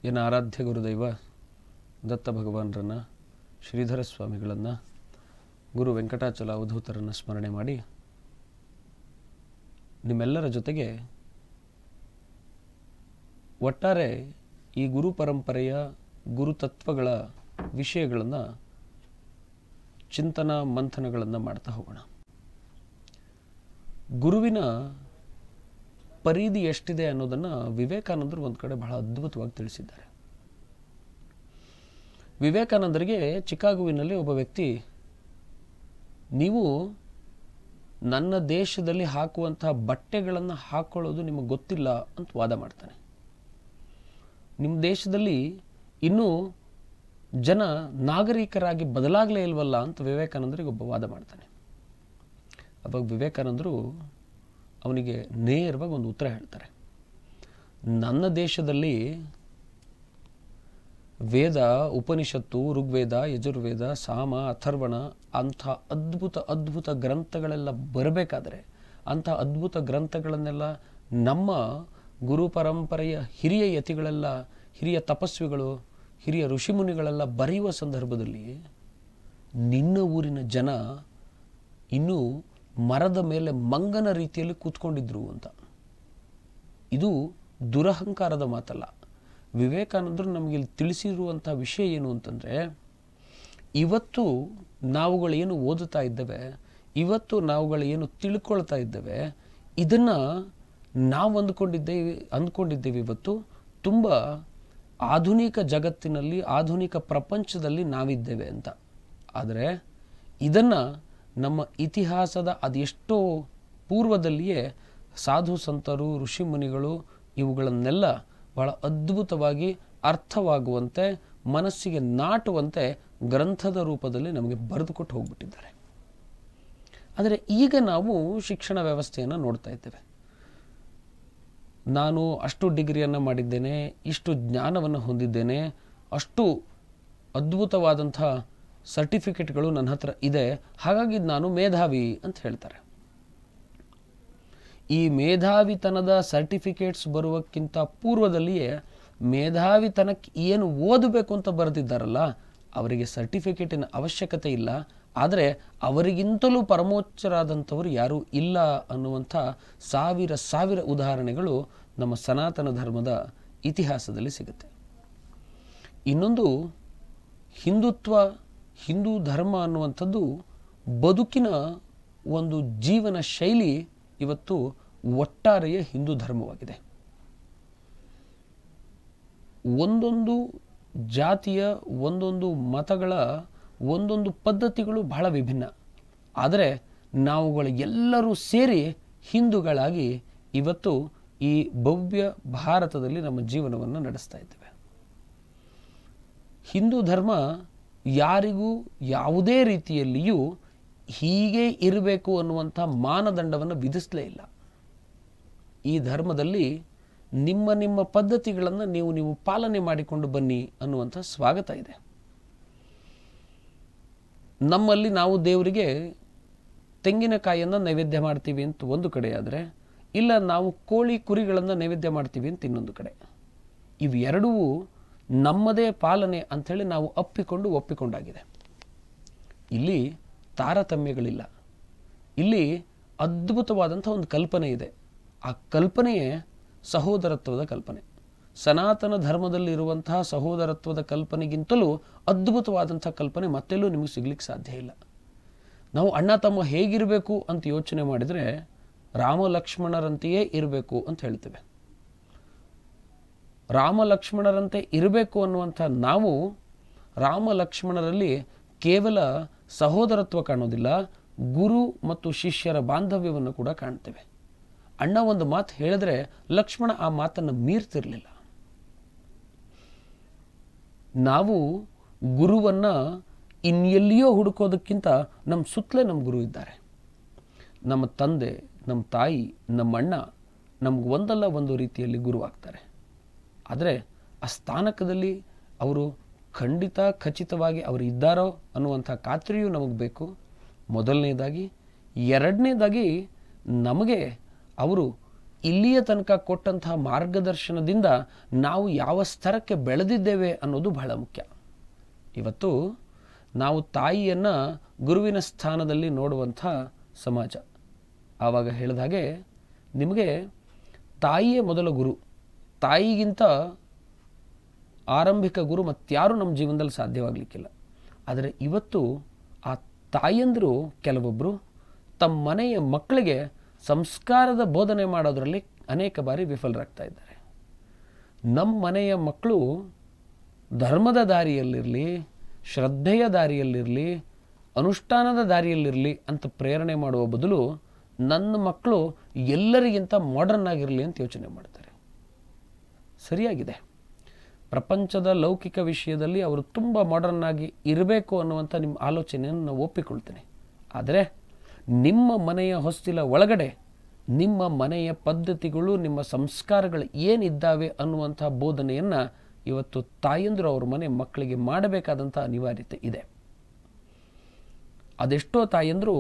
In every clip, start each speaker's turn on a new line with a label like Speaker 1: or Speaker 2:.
Speaker 1: ಎನ್ನ ಆರಾಧ್ಯ ಗುರುದೈವ ದತ್ತ ಭಗವಾನರನ್ನು, ಶ್ರೀಧರ ಸ್ವಾಮಿಗಳನ್ನು, ಗುರು ವೆಂಕಟಾಚಲ ಅವಧೂತರನ್ನು ಸ್ಮರಣೆ ಮಾಡಿ ನಿಮ್ಮೆಲ್ಲರ ಜೊತೆಗೆ ಒಟ್ಟಾರೆ ಈ ಗುರು ಪರಂಪರೆಯ ಗುರುತತ್ವಗಳ ವಿಷಯಗಳನ್ನು ಚಿಂತನ ಮಂಥನಗಳನ್ನು ಮಾಡ್ತಾ ಹೋಗೋಣ. ಗುರುವಿನ ಪರಿಧಿ ಎಷ್ಟಿದೆ ಅನ್ನೋದನ್ನು ವಿವೇಕಾನಂದರು ಒಂದು ಕಡೆ ಬಹಳ ಅದ್ಭುತವಾಗಿ ತಿಳಿಸಿದ್ದಾರೆ. ವಿವೇಕಾನಂದರಿಗೆ ಚಿಕಾಗೋವಿನಲ್ಲಿ ಒಬ್ಬ ವ್ಯಕ್ತಿ, ನೀವು ನನ್ನ ದೇಶದಲ್ಲಿ ಹಾಕುವಂತಹ ಬಟ್ಟೆಗಳನ್ನು ಹಾಕೊಳ್ಳೋದು ನಿಮಗೆ ಗೊತ್ತಿಲ್ಲ ಅಂತ ವಾದ ಮಾಡ್ತಾನೆ. ನಿಮ್ಮ ದೇಶದಲ್ಲಿ ಇನ್ನೂ ಜನ ನಾಗರಿಕರಾಗಿ ಬದಲಾಗಲೇ ಇಲ್ವಲ್ಲ ಅಂತ ವಿವೇಕಾನಂದರಿಗೆ ಒಬ್ಬ ವಾದ ಮಾಡ್ತಾನೆ. ಅವಾಗ ವಿವೇಕಾನಂದರು ಅವನಿಗೆ ನೇರವಾಗಿ ಒಂದು ಉತ್ತರ ಹೇಳ್ತಾರೆ. ನನ್ನ ದೇಶದಲ್ಲಿ ವೇದ, ಉಪನಿಷತ್ತು, ಋಗ್ವೇದ, ಯಜುರ್ವೇದ, ಸಾಮ, ಅಥರ್ವಣ ಅಂಥ ಅದ್ಭುತ ಗ್ರಂಥಗಳೆಲ್ಲ ಬರಬೇಕಾದ್ರೆ, ಅಂಥ ಅದ್ಭುತ ಗ್ರಂಥಗಳನ್ನೆಲ್ಲ ನಮ್ಮ ಗುರು ಪರಂಪರೆಯ ಹಿರಿಯ ಯತಿಗಳೆಲ್ಲ, ಹಿರಿಯ ತಪಸ್ವಿಗಳು, ಹಿರಿಯ ಋಷಿಮುನಿಗಳೆಲ್ಲ ಬರೆಯುವ ಸಂದರ್ಭದಲ್ಲಿ ನಿನ್ನ ಊರಿನ ಜನ ಇನ್ನೂ ಮರದ ಮೇಲೆ ಮಂಗನ ರೀತಿಯಲ್ಲಿ ಕೂತ್ಕೊಂಡಿದ್ರು ಅಂತ. ಇದು ದುರಹಂಕಾರದ ಮಾತಲ್ಲ. ವಿವೇಕಾನಂದರು ನಮಗೆ ಇಲ್ಲಿ ತಿಳಿಸಿರುವಂಥ ವಿಷಯ ಏನು ಅಂತಂದರೆ, ಇವತ್ತು ನಾವುಗಳೇನು ಓದುತ್ತಾ ಇದ್ದೇವೆ, ಇವತ್ತು ನಾವುಗಳೇನು ತಿಳ್ಕೊಳ್ತಾ ಇದ್ದೇವೆ, ಇದನ್ನು ನಾವು ಅಂದ್ಕೊಂಡಿದ್ದೇವೆ ಇವತ್ತು ತುಂಬ ಆಧುನಿಕ ಜಗತ್ತಿನಲ್ಲಿ, ಆಧುನಿಕ ಪ್ರಪಂಚದಲ್ಲಿ ನಾವಿದ್ದೇವೆ ಅಂತ. ಆದರೆ ಇದನ್ನು ನಮ್ಮ ಇತಿಹಾಸದ ಅದೆಷ್ಟೋ ಪೂರ್ವದಲ್ಲಿಯೇ ಸಾಧು ಸಂತರು, ಋಷಿಮುನಿಗಳು ಇವುಗಳನ್ನೆಲ್ಲ ಬಹಳ ಅದ್ಭುತವಾಗಿ ಅರ್ಥವಾಗುವಂತೆ, ಮನಸ್ಸಿಗೆ ನಾಟುವಂತೆ ಗ್ರಂಥದ ರೂಪದಲ್ಲಿ ನಮಗೆ ಬರೆದುಕೊಟ್ಟು ಹೋಗ್ಬಿಟ್ಟಿದ್ದಾರೆ. ಆದರೆ ಈಗ ನಾವು ಶಿಕ್ಷಣ ವ್ಯವಸ್ಥೆಯನ್ನು ನೋಡ್ತಾ ಇದ್ದೇವೆ. ನಾನು ಅಷ್ಟು ಡಿಗ್ರಿಯನ್ನು ಮಾಡಿದ್ದೇನೆ, ಇಷ್ಟು ಜ್ಞಾನವನ್ನು ಹೊಂದಿದ್ದೇನೆ, ಅಷ್ಟು ಅದ್ಭುತವಾದಂಥ ಸರ್ಟಿಫಿಕೇಟ್ಗಳು ನನ್ನ ಹತ್ರ ಇದೆ, ಹಾಗಾಗಿ ನಾನು ಮೇಧಾವಿ ಅಂತ ಹೇಳ್ತಾರೆ. ಈ ಮೇಧಾವಿತನದ ಸರ್ಟಿಫಿಕೇಟ್ಸ್ ಬರುವಕ್ಕಿಂತ ಪೂರ್ವದಲ್ಲಿಯೇ ಮೇಧಾವಿತನಕ್ಕೆ ಏನು ಓದಬೇಕು ಅಂತ ಬರೆದಿದ್ದಾರಲ್ಲ, ಅವರಿಗೆ ಸರ್ಟಿಫಿಕೇಟಿನ ಅವಶ್ಯಕತೆ ಇಲ್ಲ. ಆದರೆ ಅವರಿಗಿಂತಲೂ ಪರಮೋಚ್ಚರಾದಂಥವರು ಯಾರೂ ಇಲ್ಲ ಅನ್ನುವಂಥ ಸಾವಿರ ಉದಾಹರಣೆಗಳು ನಮ್ಮ ಸನಾತನ ಧರ್ಮದ ಇತಿಹಾಸದಲ್ಲಿ ಸಿಗುತ್ತೆ. ಇನ್ನೊಂದು, ಹಿಂದೂ ಧರ್ಮ ಅನ್ನುವಂಥದ್ದು ಬದುಕಿನ ಒಂದು ಜೀವನ ಶೈಲಿ ಇವತ್ತು ಒಟ್ಟಾರೆಯ ಹಿಂದೂ ಧರ್ಮವಾಗಿದೆ. ಒಂದೊಂದು ಜಾತಿಯ, ಒಂದೊಂದು ಮತಗಳ ಒಂದೊಂದು ಪದ್ಧತಿಗಳು ಬಹಳ ವಿಭಿನ್ನ. ಆದರೆ ನಾವುಗಳು ಎಲ್ಲರೂ ಸೇರಿ ಹಿಂದೂಗಳಾಗಿ ಇವತ್ತು ಈ ಭವ್ಯ ಭಾರತದಲ್ಲಿ ನಮ್ಮ ಜೀವನವನ್ನು ನಡೆಸ್ತಾ ಇದ್ದೇವೆ. ಹಿಂದೂ ಧರ್ಮ ಯಾರಿಗೂ ಯಾವುದೇ ರೀತಿಯಲ್ಲಿಯೂ ಹೀಗೆ ಇರಬೇಕು ಅನ್ನುವಂಥ ಮಾನದಂಡವನ್ನು ವಿಧಿಸಲೇ ಇಲ್ಲ. ಈ ಧರ್ಮದಲ್ಲಿ ನಿಮ್ಮ ಪದ್ಧತಿಗಳನ್ನು ನೀವು ಪಾಲನೆ ಮಾಡಿಕೊಂಡು ಬನ್ನಿ ಅನ್ನುವಂಥ ಸ್ವಾಗತ ಇದೆ. ನಮ್ಮಲ್ಲಿ ನಾವು ದೇವರಿಗೆ ತೆಂಗಿನಕಾಯಿಯನ್ನು ನೈವೇದ್ಯ ಮಾಡ್ತೀವಿ ಅಂತ ಒಂದು ಕಡೆ ಆದರೆ, ಇಲ್ಲ ನಾವು ಕೋಳಿ ಕುರಿಗಳನ್ನು ನೈವೇದ್ಯ ಮಾಡ್ತೀವಿ ಅಂತ ಇನ್ನೊಂದು ಕಡೆ. ಇವೆರಡೂ ನಮ್ಮದೇ ಪಾಲನೆ ಅಂಥೇಳಿ ನಾವು ಒಪ್ಪಿಕೊಂಡಾಗಿದೆ. ಇಲ್ಲಿ ತಾರತಮ್ಯಗಳಿಲ್ಲ. ಇಲ್ಲಿ ಅದ್ಭುತವಾದಂಥ ಒಂದು ಕಲ್ಪನೆ ಇದೆ. ಆ ಕಲ್ಪನೆಯೇ ಸಹೋದರತ್ವದ ಕಲ್ಪನೆ. ಸನಾತನ ಧರ್ಮದಲ್ಲಿರುವಂತಹ ಸಹೋದರತ್ವದ ಕಲ್ಪನೆಗಿಂತಲೂ ಅದ್ಭುತವಾದಂಥ ಕಲ್ಪನೆ ಮತ್ತೆಲ್ಲೂ ನಿಮಗೆ ಸಿಗ್ಲಿಕ್ಕೆ ಸಾಧ್ಯ ಇಲ್ಲ. ನಾವು ಅಣ್ಣ ತಮ್ಮ ಹೇಗಿರಬೇಕು ಅಂತ ಯೋಚನೆ ಮಾಡಿದರೆ ರಾಮ ಲಕ್ಷ್ಮಣರಂತೆಯೇ ಇರಬೇಕು ಅಂತ ಹೇಳ್ತೇವೆ. ರಾಮ ಲಕ್ಷ್ಮಣರಂತೆ ಇರಬೇಕು ಅನ್ನುವಂಥ ನಾವು ರಾಮ ಲಕ್ಷ್ಮಣರಲ್ಲಿ ಕೇವಲ ಸಹೋದರತ್ವ ಕಾಣೋದಿಲ್ಲ, ಗುರು ಮತ್ತು ಶಿಷ್ಯರ ಬಾಂಧವ್ಯವನ್ನು ಕೂಡ ಕಾಣ್ತೇವೆ. ಅಣ್ಣ ಒಂದು ಮಾತು ಹೇಳಿದ್ರೆ ಲಕ್ಷ್ಮಣ ಆ ಮಾತನ್ನು ಮೀರ್ತಿರ್ಲಿಲ್ಲ. ನಾವು ಗುರುವನ್ನು ಇನ್ನೆಲ್ಲಿಯೋ ಹುಡುಕೋದಕ್ಕಿಂತ ನಮ್ಮ ಸುತ್ತಲೇ ನಮ್ಮ ಗುರು ಇದ್ದಾರೆ. ನಮ್ಮ ತಂದೆ, ನಮ್ಮ ತಾಯಿ, ನಮ್ಮ ಅಣ್ಣ ನಮ್ಗೆ ಒಂದಲ್ಲ ಒಂದು ರೀತಿಯಲ್ಲಿ ಗುರು ಆಗ್ತಾರೆ. ಆದರೆ ಆ ಸ್ಥಾನಕದಲ್ಲಿ ಅವರು ಖಚಿತವಾಗಿ ಅವರು ಇದ್ದಾರೋ ಅನ್ನುವಂಥ ಖಾತ್ರಿಯೂ ನಮಗೆ ಬೇಕು, ಮೊದಲನೇದಾಗಿ. ಎರಡನೇದಾಗಿ, ನಮಗೆ ಅವರು ಇಲ್ಲಿಯ ತನಕ ಕೊಟ್ಟಂತಹ ಮಾರ್ಗದರ್ಶನದಿಂದ ನಾವು ಯಾವ ಸ್ತರಕ್ಕೆ ಬೆಳೆದಿದ್ದೇವೆ ಅನ್ನೋದು ಬಹಳ ಮುಖ್ಯ. ಇವತ್ತು ನಾವು ತಾಯಿಯನ್ನು ಗುರುವಿನ ಸ್ಥಾನದಲ್ಲಿ ನೋಡುವಂಥ ಸಮಾಜ. ಆವಾಗ ಹೇಳಿದ ಹಾಗೆ ನಿಮಗೆ ತಾಯಿಯೇ ಮೊದಲ ಗುರು. ತಾಯಿಗಿಂತ ಆರಂಭಿಕ ಗುರು ಮತ್ತಾರೂ ನಮ್ಮ ಜೀವನದಲ್ಲಿ ಸಾಧ್ಯವಾಗಲಿಕ್ಕಿಲ್ಲ. ಆದರೆ ಇವತ್ತು ಆ ತಾಯಂದಿರು ಕೆಲವೊಬ್ಬರು ತಮ್ಮ ಮನೆಯ ಮಕ್ಕಳಿಗೆ ಸಂಸ್ಕಾರದ ಬೋಧನೆ ಮಾಡೋದರಲ್ಲಿ ಅನೇಕ ಬಾರಿ ವಿಫಲರಾಗ್ತಾ ಇದ್ದಾರೆ. ನಮ್ಮ ಮನೆಯ ಮಕ್ಕಳು ಧರ್ಮದ ದಾರಿಯಲ್ಲಿರಲಿ, ಶ್ರದ್ಧೆಯ ದಾರಿಯಲ್ಲಿರಲಿ, ಅನುಷ್ಠಾನದ ದಾರಿಯಲ್ಲಿರಲಿ ಅಂತ ಪ್ರೇರಣೆ ಮಾಡುವ ಬದಲು ನನ್ನ ಮಕ್ಕಳು ಎಲ್ಲರಿಗಿಂತ ಮಾಡರ್ನ್ ಆಗಿರಲಿ ಅಂತ ಯೋಚನೆ ಮಾಡ್ತಾರೆ. ಸರಿಯಾಗಿದೆ. ಪ್ರಪಂಚದ ಲೌಕಿಕ ವಿಷಯದಲ್ಲಿ ಅವರು ತುಂಬ ಮಾಡರ್ನ್ ಆಗಿ ಇರಬೇಕು ಅನ್ನುವಂಥ ನಿಮ್ಮ ಆಲೋಚನೆಯನ್ನು ನಾನು ಒಪ್ಪಿಕೊಳ್ತೇನೆ. ಆದರೆ ನಿಮ್ಮ ಮನೆಯ ಹೊಸ್ತಿಲ ಒಳಗಡೆ ನಿಮ್ಮ ಮನೆಯ ಪದ್ಧತಿಗಳು, ನಿಮ್ಮ ಸಂಸ್ಕಾರಗಳು ಏನಿದ್ದಾವೆ ಅನ್ನುವಂಥ ಬೋಧನೆಯನ್ನು ಇವತ್ತು ತಾಯಂದಿರು ಅವ್ರ ಮನೆ ಮಕ್ಕಳಿಗೆ ಮಾಡಬೇಕಾದಂಥ ಅನಿವಾರ್ಯತೆ ಇದೆ. ಅದೆಷ್ಟೋ ತಾಯಂದಿರು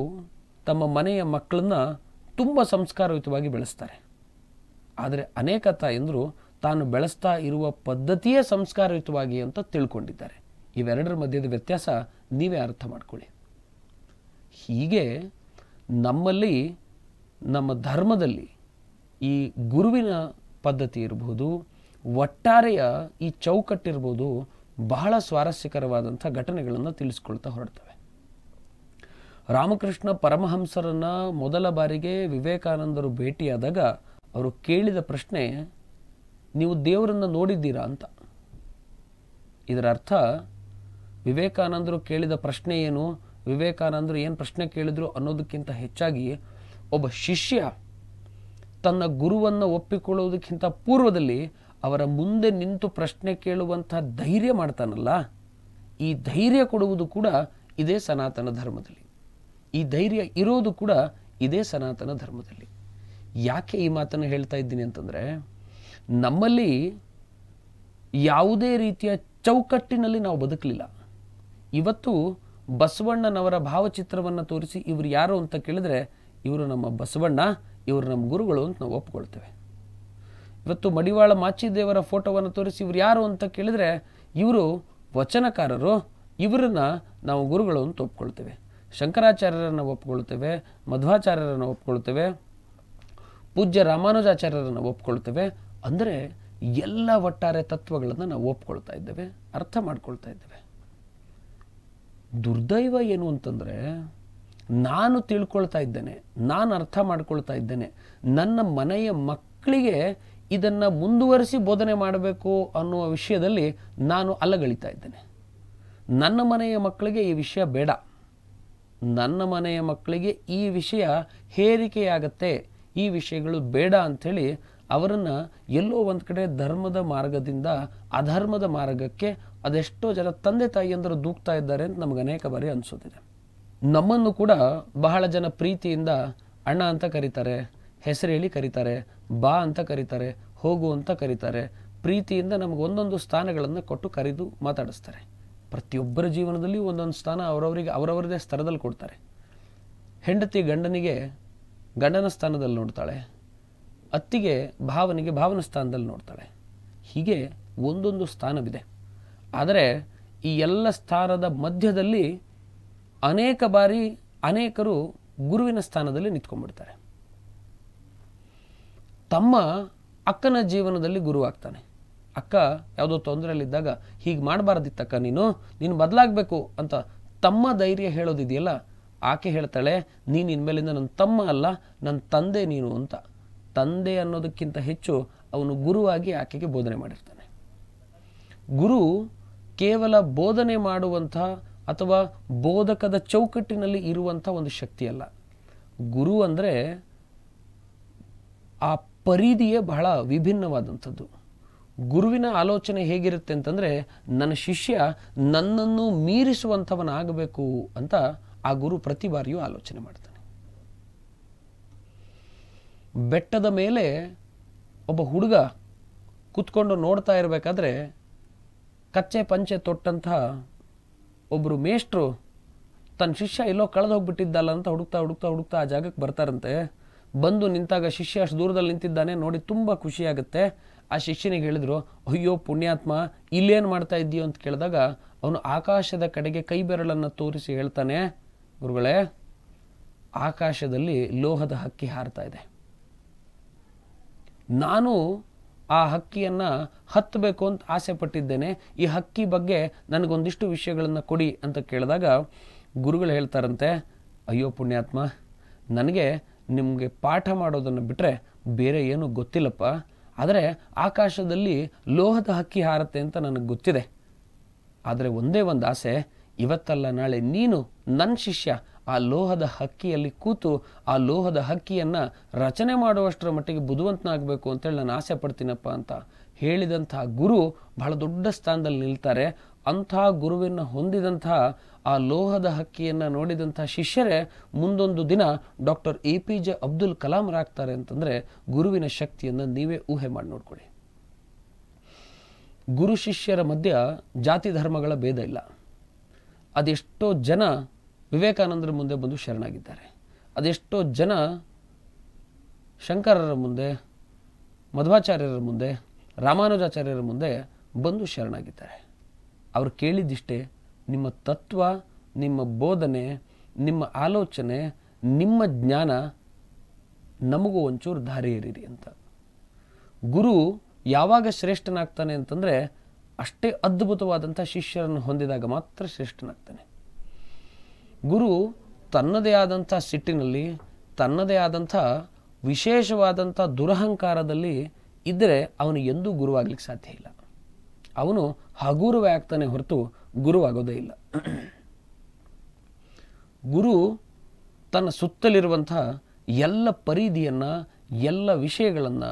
Speaker 1: ತಮ್ಮ ಮನೆಯ ಮಕ್ಕಳನ್ನ ತುಂಬ ಸಂಸ್ಕಾರಯುತವಾಗಿ ಬೆಳೆಸ್ತಾರೆ. ಆದರೆ ಅನೇಕ ತಾಯಂದಿರು ತಾನು ಬೆಳೆಸ್ತಾ ಇರುವ ಪದ್ಧತಿಯೇ ಸಂಸ್ಕಾರಯುತವಾಗಿ ಅಂತ ತಿಳ್ಕೊಂಡಿದ್ದಾರೆ. ಇವೆರಡರ ಮಧ್ಯದ ವ್ಯತ್ಯಾಸ ನೀವೇ ಅರ್ಥ ಮಾಡ್ಕೊಳ್ಳಿ. ಹೀಗೆ ನಮ್ಮಲ್ಲಿ, ನಮ್ಮ ಧರ್ಮದಲ್ಲಿ ಈ ಗುರುವಿನ ಪದ್ಧತಿ ಇರ್ಬೋದು, ಒಟ್ಟಾರೆಯ ಈ ಚೌಕಟ್ಟಿರ್ಬೋದು, ಬಹಳ ಸ್ವಾರಸ್ಯಕರವಾದಂಥ ಘಟನೆಗಳನ್ನು ತಿಳಿಸ್ಕೊಳ್ತಾ ಹೊರಡ್ತವೆ. ರಾಮಕೃಷ್ಣ ಪರಮಹಂಸರನ್ನು ಮೊದಲ ಬಾರಿಗೆ ವಿವೇಕಾನಂದರು ಭೇಟಿಯಾದಾಗ ಅವರು ಕೇಳಿದ ಪ್ರಶ್ನೆ, ನೀವು ದೇವರನ್ನು ನೋಡಿದ್ದೀರಾ ಅಂತ. ಇದರ ಅರ್ಥ ವಿವೇಕಾನಂದರು ಕೇಳಿದ ಪ್ರಶ್ನೆ ಏನು, ವಿವೇಕಾನಂದರು ಏನು ಪ್ರಶ್ನೆ ಕೇಳಿದ್ರು ಅನ್ನೋದಕ್ಕಿಂತ ಹೆಚ್ಚಾಗಿ ಒಬ್ಬ ಶಿಷ್ಯ ತನ್ನ ಗುರುವನ್ನು ಒಪ್ಪಿಕೊಳ್ಳುವುದಕ್ಕಿಂತ ಪೂರ್ವದಲ್ಲಿ ಅವರ ಮುಂದೆ ನಿಂತು ಪ್ರಶ್ನೆ ಕೇಳುವಂಥ ಧೈರ್ಯ ಮಾಡ್ತಾನಲ್ಲ, ಈ ಧೈರ್ಯ ಕೊಡುವುದು ಕೂಡ ಇದೇ ಸನಾತನ ಧರ್ಮದಲ್ಲಿ. ಈ ಧೈರ್ಯ ಇರೋದು ಕೂಡ ಇದೇ ಸನಾತನ ಧರ್ಮದಲ್ಲಿ. ಯಾಕೆ ಈ ಮಾತನ್ನು ಹೇಳ್ತಾ ಇದ್ದೀನಿ ಅಂತಂದರೆ, ನಮ್ಮಲ್ಲಿ ಯಾವುದೇ ರೀತಿಯ ಚೌಕಟ್ಟಿನಲ್ಲಿ ನಾವು ಬದುಕಲಿಲ್ಲ. ಇವತ್ತು ಬಸವಣ್ಣನವರ ಭಾವಚಿತ್ರವನ್ನು ತೋರಿಸಿ ಇವರು ಯಾರು ಅಂತ ಕೇಳಿದರೆ, ಇವರು ನಮ್ಮ ಬಸವಣ್ಣ, ಇವರು ನಮ್ಮ ಗುರುಗಳು ಅಂತ ನಾವು ಒಪ್ಕೊಳ್ತೇವೆ. ಇವತ್ತು ಮಡಿವಾಳ ಮಾಚಿದೇವರ ಫೋಟೋವನ್ನು ತೋರಿಸಿ ಇವರು ಯಾರು ಅಂತ ಕೇಳಿದರೆ, ಇವರು ವಚನಕಾರರು, ಇವರನ್ನು ನಾವು ಗುರುಗಳು ಅಂತ ಒಪ್ಕೊಳ್ತೇವೆ. ಶಂಕರಾಚಾರ್ಯರನ್ನು ಒಪ್ಕೊಳ್ತೇವೆ, ಮಧ್ವಾಚಾರ್ಯರನ್ನು ಒಪ್ಕೊಳ್ತೇವೆ, ಪೂಜ್ಯ ರಾಮಾನುಜಾಚಾರ್ಯರನ್ನು ಒಪ್ಕೊಳ್ತೇವೆ. ಅಂದರೆ ಎಲ್ಲ ಒಟ್ಟಾರೆ ತತ್ವಗಳನ್ನು ನಾವು ಒಪ್ಕೊಳ್ತಾ ಇದ್ದೇವೆ, ಅರ್ಥ ಮಾಡ್ಕೊಳ್ತಾ ಇದ್ದೇವೆ. ದುರ್ದೈವ ಏನು ಅಂತಂದರೆ, ನಾನು ತಿಳ್ಕೊಳ್ತಾ ಇದ್ದೇನೆ, ನಾನು ಅರ್ಥ ಮಾಡ್ಕೊಳ್ತಾ ಇದ್ದೇನೆ, ನನ್ನ ಮನೆಯ ಮಕ್ಕಳಿಗೆ ಇದನ್ನು ಮುಂದುವರಿಸಿ ಬೋಧನೆ ಮಾಡಬೇಕು ಅನ್ನುವ ವಿಷಯದಲ್ಲಿ ನಾನು ಅಲ್ಲಗಳಿತಾ ಇದ್ದೇನೆ. ನನ್ನ ಮನೆಯ ಮಕ್ಕಳಿಗೆ ಈ ವಿಷಯ ಬೇಡ, ನನ್ನ ಮನೆಯ ಮಕ್ಕಳಿಗೆ ಈ ವಿಷಯ ಹೇರಿಕೆಯಾಗತ್ತೆ, ಈ ವಿಷಯಗಳು ಬೇಡ ಅಂಥೇಳಿ ಅವರನ್ನು ಎಲ್ಲೋ ಒಂದು ಕಡೆ ಧರ್ಮದ ಮಾರ್ಗದಿಂದ ಅಧರ್ಮದ ಮಾರ್ಗಕ್ಕೆ ಅದೆಷ್ಟೋ ಜನ ತಂದೆ ತಾಯಿಯಂದರು ದೂಕ್ತಾ ಇದ್ದಾರೆ ಅಂತ ನಮಗೆ ಅನೇಕ ಬಾರಿ ಅನಿಸೋದಿದೆ. ನಮ್ಮನ್ನು ಕೂಡ ಬಹಳ ಜನ ಪ್ರೀತಿಯಿಂದ ಅಣ್ಣ ಅಂತ ಕರೀತಾರೆ, ಹೆಸರು ಹೇಳಿ ಕರೀತಾರೆ, ಬಾ ಅಂತ ಕರೀತಾರೆ, ಹೋಗು ಅಂತ ಕರೀತಾರೆ. ಪ್ರೀತಿಯಿಂದ ನಮಗೆ ಒಂದೊಂದು ಸ್ಥಾನಗಳನ್ನು ಕೊಟ್ಟು ಕರೆದು ಮಾತಾಡಿಸ್ತಾರೆ. ಪ್ರತಿಯೊಬ್ಬರ ಜೀವನದಲ್ಲಿ ಒಂದೊಂದು ಸ್ಥಾನ ಅವರವರದೇ ಸ್ತರದಲ್ಲಿ ಕೊಡ್ತಾರೆ. ಹೆಂಡತಿ ಗಂಡನಿಗೆ ಗಂಡನ ಸ್ಥಾನದಲ್ಲಿ ನೋಡ್ತಾಳೆ, ಅತ್ತಿಗೆ ಭಾವನಿಗೆ ಭಾವನ ಸ್ಥಾನದಲ್ಲಿ ನೋಡ್ತಾಳೆ. ಹೀಗೆ ಒಂದೊಂದು ಸ್ಥಾನವಿದೆ. ಆದರೆ ಈ ಎಲ್ಲ ಸ್ಥಾನದ ಮಧ್ಯದಲ್ಲಿ ಅನೇಕ ಬಾರಿ ಅನೇಕರು ಗುರುವಿನ ಸ್ಥಾನದಲ್ಲಿ ನಿಂತ್ಕೊಂಡ್ಬಿಡ್ತಾರೆ. ತಮ್ಮ ಅಕ್ಕನ ಜೀವನದಲ್ಲಿ ಗುರು ಆಗ್ತಾನೆ. ಅಕ್ಕ ಯಾವುದೋ ತೊಂದರೆಯಲ್ಲಿದ್ದಾಗ, ಹೀಗೆ ಮಾಡಬಾರ್ದಿತ್ತಕ್ಕ, ನೀನು ಬದಲಾಗಬೇಕು ಅಂತ ತಮ್ಮ ಧೈರ್ಯ ಹೇಳೋದಿದೆಯಲ್ಲ, ಆಕೆ ಹೇಳ್ತಾಳೆ, ನೀನು ಇನ್ಮೇಲಿಂದ ನನ್ನ ತಮ್ಮ ಅಲ್ಲ, ನನ್ನ ತಂದೆ ನೀನು ಅಂತ. ತಂದೆ ಅನ್ನೋದಕ್ಕಿಂತ ಹೆಚ್ಚು ಅವನು ಗುರುವಾಗಿ ಆಕೆಗೆ ಬೋಧನೆ ಮಾಡಿರ್ತಾನೆ. ಗುರು ಕೇವಲ ಬೋಧನೆ ಮಾಡುವಂಥ ಅಥವಾ ಬೋಧಕದ ಚೌಕಟ್ಟಿನಲ್ಲಿ ಇರುವಂಥ ಒಂದು ಶಕ್ತಿ ಅಲ್ಲ. ಗುರು ಅಂದರೆ ಆ ಪರಿಧಿಯೇ ಬಹಳ ವಿಭಿನ್ನವಾದಂಥದ್ದು. ಗುರುವಿನ ಆಲೋಚನೆ ಹೇಗಿರುತ್ತೆ ಅಂತಂದರೆ, ನನ್ನ ಶಿಷ್ಯ ನನ್ನನ್ನು ಮೀರಿಸುವಂಥವನಾಗಬೇಕು ಅಂತ ಆ ಗುರು ಪ್ರತಿ ಬಾರಿಯೂ ಆಲೋಚನೆ ಮಾಡ್ತಾನೆ. ಬೆಟ್ಟದ ಮೇಲೆ ಒಬ್ಬ ಹುಡುಗ ಕೂತ್ಕೊಂಡು ನೋಡ್ತಾ ಇರಬೇಕಾದ್ರೆ ಕಚ್ಚೆ ಪಂಚೆ ತೊಟ್ಟಂತಹ ಒಬ್ಬರು ಮೇಷ್ಟ್ರು ತನ್ನ ಶಿಷ್ಯ ಎಲ್ಲೋ ಕಳೆದು ಹೋಗ್ಬಿಟ್ಟಿದ್ದಲ್ಲ ಅಂತ ಹುಡುಕ್ತಾ ಹುಡುಕ್ತಾ ಹುಡುಕ್ತಾ ಆ ಜಾಗಕ್ಕೆ ಬರ್ತಾರಂತೆ. ಬಂದು ನಿಂತಾಗ ಶಿಷ್ಯ ಅಷ್ಟು ದೂರದಲ್ಲಿ ನಿಂತಿದ್ದಾನೆ, ನೋಡಿ ತುಂಬ ಖುಷಿಯಾಗುತ್ತೆ. ಆ ಶಿಷ್ಯನಿಗೆ ಹೇಳಿದ್ರು, ಅಯ್ಯೋ ಪುಣ್ಯಾತ್ಮ, ಇಲ್ಲೇನು ಮಾಡ್ತಾ ಇದ್ದೀಯೋ ಅಂತ ಕೇಳಿದಾಗ ಅವನು ಆಕಾಶದ ಕಡೆಗೆ ಕೈ ಬೆರಳನ್ನು ತೋರಿಸಿ ಹೇಳ್ತಾನೆ, ಗುರುಗಳೇ, ಆಕಾಶದಲ್ಲಿ ಲೋಹದ ಹಕ್ಕಿ ಹಾರ್ತಾ ಇದೆ. ನಾನು ಆ ಹಕ್ಕಿಯನ್ನು ಹತ್ತಬೇಕು ಅಂತ ಆಸೆ ಪಟ್ಟಿದ್ದೇನೆ. ಈ ಹಕ್ಕಿ ಬಗ್ಗೆ ನನಗೊಂದಿಷ್ಟು ವಿಷಯಗಳನ್ನು ಕೊಡಿ ಅಂತ ಕೇಳಿದಾಗ ಗುರುಗಳು ಹೇಳ್ತಾರಂತೆ, ಅಯ್ಯೋ ಪುಣ್ಯಾತ್ಮ, ನನಗೆ ನಿಮಗೆ ಪಾಠ ಮಾಡೋದನ್ನು ಬಿಟ್ಟರೆ ಬೇರೆ ಏನೂ ಗೊತ್ತಿಲ್ಲಪ್ಪ. ಆದರೆ ಆಕಾಶದಲ್ಲಿ ಲೋಹದ ಹಕ್ಕಿ ಹಾರತ್ತೆ ಅಂತ ನನಗೆ ಗೊತ್ತಿದೆ. ಆದರೆ ಒಂದೇ ಒಂದು ಆಸೆ, ಇವತ್ತಲ್ಲ ನಾಳೆ ನೀನು ನನ್ನ ಶಿಷ್ಯ ಆ ಲೋಹದ ಹಕ್ಕಿಯಲ್ಲಿ ಕೂತು ಆ ಲೋಹದ ಹಕ್ಕಿಯನ್ನು ರಚನೆ ಮಾಡುವಷ್ಟರ ಮಟ್ಟಿಗೆ ಬುದ್ಧಿವಂತನಾಗಬೇಕು ಅಂತೇಳಿ ನಾನು ಆಸೆ ಪಡ್ತೀನಪ್ಪ ಅಂತ ಹೇಳಿದಂತಹ ಗುರು ಬಹಳ ದೊಡ್ಡ ಸ್ಥಾನದಲ್ಲಿ ನಿಲ್ತಾರೆ. ಅಂತಹ ಗುರುವಿನ ಹೊಂದಿದಂತಹ ಆ ಲೋಹದ ಹಕ್ಕಿಯನ್ನು ನೋಡಿದಂತಹ ಶಿಷ್ಯರೇ ಮುಂದೊಂದು ದಿನ ಡಾಕ್ಟರ್ APJ ಅಬ್ದುಲ್ ಕಲಾಂರಾಗ್ತಾರೆ ಅಂತಂದರೆ ಗುರುವಿನ ಶಕ್ತಿಯನ್ನು ನೀವೇ ಊಹೆ ಮಾಡಿ ನೋಡ್ಕೊಳ್ಳಿ. ಗುರು ಶಿಷ್ಯರ ಮಧ್ಯ ಜಾತಿ ಧರ್ಮಗಳ ಭೇದ ಇಲ್ಲ. ಅದೆಷ್ಟೋ ಜನ ವಿವೇಕಾನಂದರ ಮುಂದೆ ಬಂದು ಶರಣಾಗಿದ್ದಾರೆ. ಅದೆಷ್ಟೋ ಜನ ಶಂಕರರ ಮುಂದೆ, ಮಧ್ವಾಚಾರ್ಯರ ಮುಂದೆ, ರಾಮಾನುಜಾಚಾರ್ಯರ ಮುಂದೆ ಬಂದು ಶರಣಾಗಿದ್ದಾರೆ. ಅವರು ಕೇಳಿದ್ದಿಷ್ಟೇ, ನಿಮ್ಮ ತತ್ವ, ನಿಮ್ಮ ಬೋಧನೆ, ನಿಮ್ಮ ಆಲೋಚನೆ, ನಿಮ್ಮ ಜ್ಞಾನ ನಮಗೂ ಒಂಚೂರು ದಾರಿ ಎರೀರಿ ಅಂತ. ಗುರು ಯಾವಾಗ ಶ್ರೇಷ್ಠನಾಗ್ತಾನೆ ಅಂತಂದರೆ ಅಷ್ಟೇ ಅದ್ಭುತವಾದಂಥ ಶಿಷ್ಯರನ್ನು ಹೊಂದಿದಾಗ ಮಾತ್ರ ಶ್ರೇಷ್ಠನಾಗ್ತಾನೆ. ಗುರು ತನ್ನದೇ ಆದಂಥ ಸಿಟ್ಟಿನಲ್ಲಿ, ತನ್ನದೇ ಆದಂಥ ವಿಶೇಷವಾದಂಥ ದುರಹಂಕಾರದಲ್ಲಿ ಇದ್ದರೆ ಅವನು ಎಂದೂ ಗುರುವಾಗ್ಲಿಕ್ಕೆ ಸಾಧ್ಯ ಇಲ್ಲ. ಅವನು ಹಗುರವೇ ಆಗ್ತಾನೆ ಹೊರತು ಗುರುವಾಗೋದೇ ಇಲ್ಲ. ಗುರು ತನ್ನ ಸುತ್ತಲಿರುವಂಥ ಎಲ್ಲ ಪರಿಧಿಯನ್ನು, ಎಲ್ಲ ವಿಷಯಗಳನ್ನು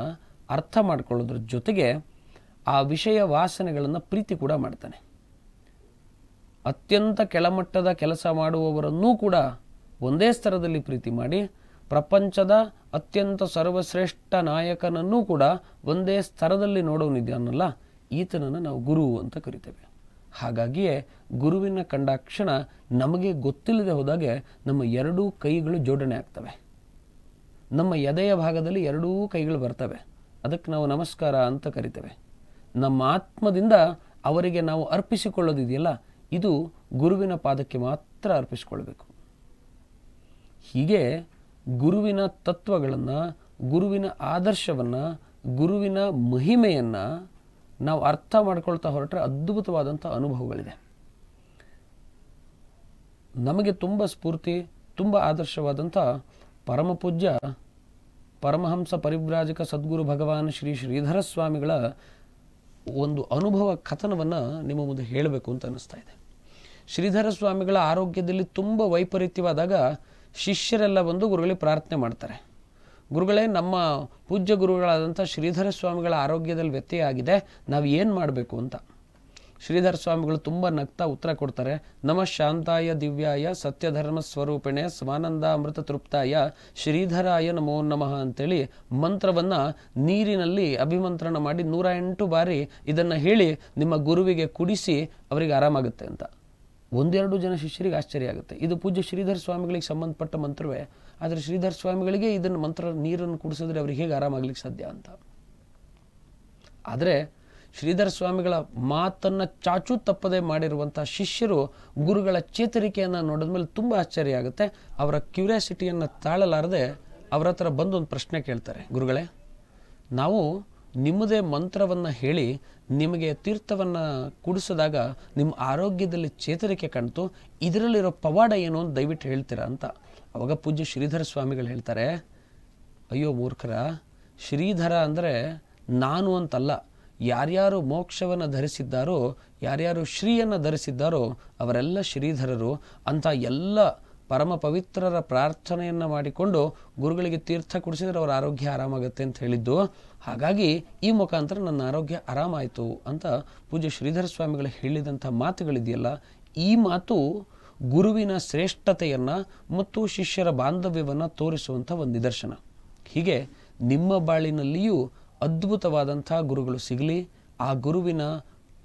Speaker 1: ಅರ್ಥ ಮಾಡಿಕೊಳ್ಳೋದ್ರ ಜೊತೆಗೆ ಆ ವಿಷಯ ವಾಸನೆಗಳನ್ನು ಪ್ರೀತಿ ಕೂಡ ಮಾಡ್ತಾನೆ. ಅತ್ಯಂತ ಕೆಳಮಟ್ಟದ ಕೆಲಸ ಮಾಡುವವರನ್ನೂ ಕೂಡ ಒಂದೇ ಸ್ತರದಲ್ಲಿ ಪ್ರೀತಿ ಮಾಡಿ, ಪ್ರಪಂಚದ ಅತ್ಯಂತ ಸರ್ವಶ್ರೇಷ್ಠ ನಾಯಕನನ್ನೂ ಕೂಡ ಒಂದೇ ಸ್ತರದಲ್ಲಿ ನೋಡೋನಿದ್ದಾನಲ್ಲ, ಈತನನ್ನು ನಾವು ಗುರು ಅಂತ ಕರಿತೇವೆ. ಹಾಗಾಗಿಯೇ ಗುರುವಿನ ಕಂಡಾಕ್ಷಣ ನಮಗೆ ಗೊತ್ತಿಲ್ಲದೆ ಹೋದಾಗೆ ನಮ್ಮ ಎರಡೂ ಕೈಗಳು ಜೋಡಣೆ ಆಗ್ತವೆ. ನಮ್ಮ ಎದೆಯ ಭಾಗದಲ್ಲಿ ಎರಡೂ ಕೈಗಳು ಬರ್ತವೆ. ಅದಕ್ಕೆ ನಾವು ನಮಸ್ಕಾರ ಅಂತ ಕರಿತೇವೆ. ನಮ್ಮ ಆತ್ಮದಿಂದ ಅವರಿಗೆ ನಾವು ಅರ್ಪಿಸಿಕೊಳ್ಳೋದಿದೆಯಲ್ಲ, ಇದು ಗುರುವಿನ ಪಾದಕ್ಕೆ ಮಾತ್ರ ಅರ್ಪಿಸಿಕೊಳ್ಬೇಕು. ಹೀಗೆ ಗುರುವಿನ ತತ್ವಗಳನ್ನು, ಗುರುವಿನ ಆದರ್ಶವನ್ನು, ಗುರುವಿನ ಮಹಿಮೆಯನ್ನು ನಾವು ಅರ್ಥ ಮಾಡ್ಕೊಳ್ತಾ ಹೊರಟ್ರೆ ಅದ್ಭುತವಾದಂಥ ಅನುಭವಗಳಿದೆ. ನಮಗೆ ತುಂಬ ಸ್ಫೂರ್ತಿ, ತುಂಬ ಆದರ್ಶವಾದಂಥ ಪರಮಪೂಜ್ಯ ಪರಮಹಂಸ ಪರಿವ್ರಾಜಕ ಸದ್ಗುರು ಭಗವಾನ್ ಶ್ರೀ ಶ್ರೀಧರ ಸ್ವಾಮಿಗಳ ಒಂದು ಅನುಭವ ಕಥನವನ್ನು ನಿಮ್ಮ ಮುಂದೆ ಹೇಳಬೇಕು ಅಂತ ಅನ್ನಿಸ್ತಾ ಇದೆ. ಶ್ರೀಧರ ಸ್ವಾಮಿಗಳ ಆರೋಗ್ಯದಲ್ಲಿ ತುಂಬ ವೈಪರೀತ್ಯವಾದಾಗ ಶಿಷ್ಯರೆಲ್ಲ ಬಂದು ಗುರುಗಳಿಗೆ ಪ್ರಾರ್ಥನೆ ಮಾಡ್ತಾರೆ. ಗುರುಗಳೇ, ನಮ್ಮ ಪೂಜ್ಯ ಗುರುಗಳಾದಂಥ ಶ್ರೀಧರ ಸ್ವಾಮಿಗಳ ಆರೋಗ್ಯದಲ್ಲಿ ವ್ಯತ್ಯಯ ಆಗಿದೆ, ನಾವು ಏನು ಮಾಡಬೇಕು ಅಂತ. ಶ್ರೀಧರ ಸ್ವಾಮಿಗಳು ತುಂಬ ನಗ್ತಾ ಉತ್ತರ ಕೊಡ್ತಾರೆ. ನಮಃ ಶಾಂತಾಯ ದಿವ್ಯಾಯ ಸತ್ಯಧರ್ಮ ಸ್ವರೂಪಿಣೆ ಸ್ವಾನಂದ ಅಮೃತ ತೃಪ್ತಾಯ ಶ್ರೀಧರಾಯ ನಮೋ ನಮಃ ಅಂತೇಳಿ ಮಂತ್ರವನ್ನು ನೀರಿನಲ್ಲಿ ಅಭಿಮಂತ್ರಣ ಮಾಡಿ 108 ಬಾರಿ ಇದನ್ನು ಹೇಳಿ ನಿಮ್ಮ ಗುರುವಿಗೆ ಕುಡಿಸಿ ಅವರಿಗೆ ಆರಾಮಾಗುತ್ತೆ ಅಂತ. ಒಂದೆರಡು ಜನ ಶಿಷ್ಯರಿಗೆ ಆಶ್ಚರ್ಯ ಆಗುತ್ತೆ. ಇದು ಪೂಜ್ಯ ಶ್ರೀಧರ ಸ್ವಾಮಿಗಳಿಗೆ ಸಂಬಂಧಪಟ್ಟ ಮಂತ್ರವೇ, ಆದರೆ ಶ್ರೀಧರ ಸ್ವಾಮಿಗಳಿಗೆ ಇದನ್ನು ಮಂತ್ರ ನೀರನ್ನು ಕುಡಿಸಿದ್ರೆ ಅವ್ರಿಗೆ ಹೇಗೆ ಆರಾಮಾಗ್ಲಿಕ್ಕೆ ಸಾಧ್ಯ ಅಂತ. ಆದರೆ ಶ್ರೀಧರ ಸ್ವಾಮಿಗಳ ಮಾತನ್ನು ಚಾಚೂ ತಪ್ಪದೆ ಮಾಡಿರುವಂಥ ಶಿಷ್ಯರು ಗುರುಗಳ ಚೇತರಿಕೆಯನ್ನು ನೋಡಿದ್ಮೇಲೆ ತುಂಬ ಆಶ್ಚರ್ಯ ಆಗುತ್ತೆ. ಅವರ ಕ್ಯೂರಿಯಾಸಿಟಿಯನ್ನು ತಾಳಲಾರದೆ ಅವರ ಹತ್ರ ಬಂದು ಒಂದು ಪ್ರಶ್ನೆ ಕೇಳ್ತಾರೆ. ಗುರುಗಳೇ, ನಾವು ನಿಮ್ಮದೇ ಮಂತ್ರವನ್ನು ಹೇಳಿ ನಿಮಗೆ ತೀರ್ಥವನ್ನು ಕುಡಿಸಿದಾಗ ನಿಮ್ಮ ಆರೋಗ್ಯದಲ್ಲಿ ಚೇತರಿಕೆ ಕಾಣ್ತು, ಇದರಲ್ಲಿರೋ ಪವಾಡ ಏನು ಅಂತ ದಯವಿಟ್ಟು ಹೇಳ್ತೀರಾ ಅಂತ. ಅವಾಗ ಪೂಜ್ಯ ಶ್ರೀಧರ ಸ್ವಾಮಿಗಳು ಹೇಳ್ತಾರೆ, ಅಯ್ಯೋ ಮೂರ್ಖರ, ಶ್ರೀಧರ ಅಂದರೆ ನಾನು ಅಂತಲ್ಲ, ಯಾರ್ಯಾರು ಮೋಕ್ಷವನ್ನು ಧರಿಸಿದ್ದಾರೋ, ಯಾರ್ಯಾರು ಶ್ರೀಯನ್ನು ಧರಿಸಿದ್ದಾರೋ ಅವರೆಲ್ಲ ಶ್ರೀಧರರು ಅಂತ. ಎಲ್ಲ ಪರಮ ಪವಿತ್ರರ ಪ್ರಾರ್ಥನೆಯನ್ನು ಮಾಡಿಕೊಂಡು ಗುರುಗಳಿಗೆ ತೀರ್ಥ ಕುಡಿಸಿದ್ರೆ ಅವರ ಆರೋಗ್ಯ ಆರಾಮಾಗುತ್ತೆ ಅಂತ ಹೇಳಿದ್ದು. ಹಾಗಾಗಿ ಈ ಮುಖಾಂತರ ನನ್ನ ಆರೋಗ್ಯ ಆರಾಮಾಯಿತು ಅಂತ ಪೂಜ್ಯ ಶ್ರೀಧರ ಸ್ವಾಮಿಗಳು ಹೇಳಿದಂಥ ಮಾತುಗಳಿದೆಯಲ್ಲ, ಈ ಮಾತು ಗುರುವಿನ ಶ್ರೇಷ್ಠತೆಯನ್ನು ಮತ್ತು ಶಿಷ್ಯರ ಬಾಂಧವ್ಯವನ್ನು ತೋರಿಸುವಂಥ ಒಂದು ನಿದರ್ಶನ. ಹೀಗೆ ನಿಮ್ಮ ಬಾಳಿನಲ್ಲಿಯೂ ಅದ್ಭುತವಾದಂಥ ಗುರುಗಳು ಸಿಗಲಿ. ಆ ಗುರುವಿನ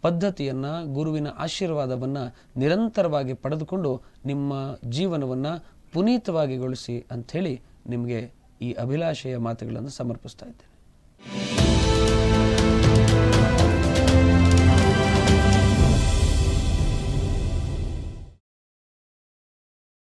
Speaker 1: ಪದ್ಧತಿಯನ್ನು, ಗುರುವಿನ ಆಶೀರ್ವಾದವನ್ನು ನಿರಂತರವಾಗಿ ಪಡೆದುಕೊಂಡು ನಿಮ್ಮ ಜೀವನವನ್ನು ಪುನೀತವಾಗಿಗೊಳಿಸಿ ಅಂಥೇಳಿ ನಿಮಗೆ ಈ ಅಭಿಲಾಷೆಯ ಮಾತುಗಳನ್ನು ಸಮರ್ಪಿಸ್ತಾ ಇದ್ದೇನೆ.